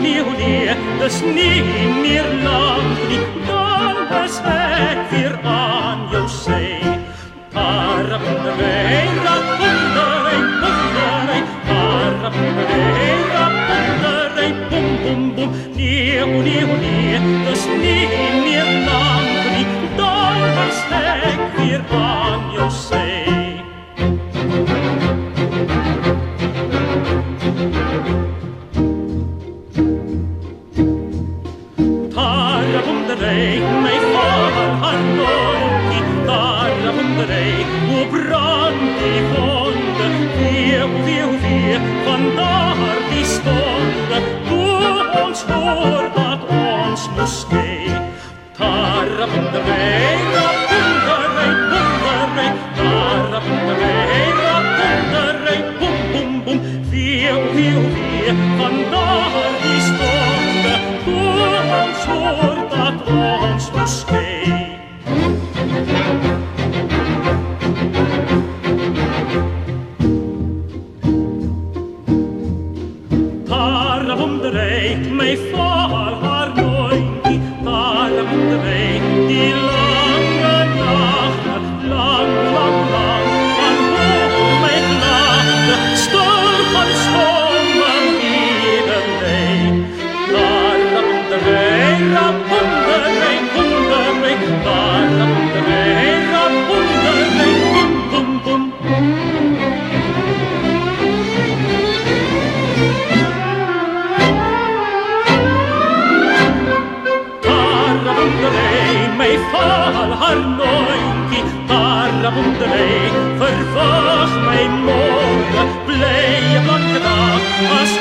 uni, dus niet meer lang niet, dan bestek weer aan jou zij. Arapunderij, rapunderij, punderij, arapunderij, rapunderij, pum, pum, pum. Nee, dus niet meer lang niet, dan bestek weer aan jou zij. Tarabunderij, mij vader Hanoi, tarabunderij, hoe brandt die wonde, wie, vandaar die stonde, doe ons hoor wat ons moest kei. Tarabunderij, rapunderij, punderij, tarabunderij, rapunderij, pum, pum, pum, wie, vandaar die stonde, doe ons hoor dat ons moest kei. Tarabunderij, mij val haar nooit niet. Tarabunderij, die lange nachten, lang, van hoe mij klaagde, stil van stommen iedereen. Tarabunderij, rapunderij, punderij, tarabunderij, rapunderij, pum, pum, pum. Tarabunderij, mij val haar nooit, tarabunderij, verwacht mij morgen, blije blanke dag, als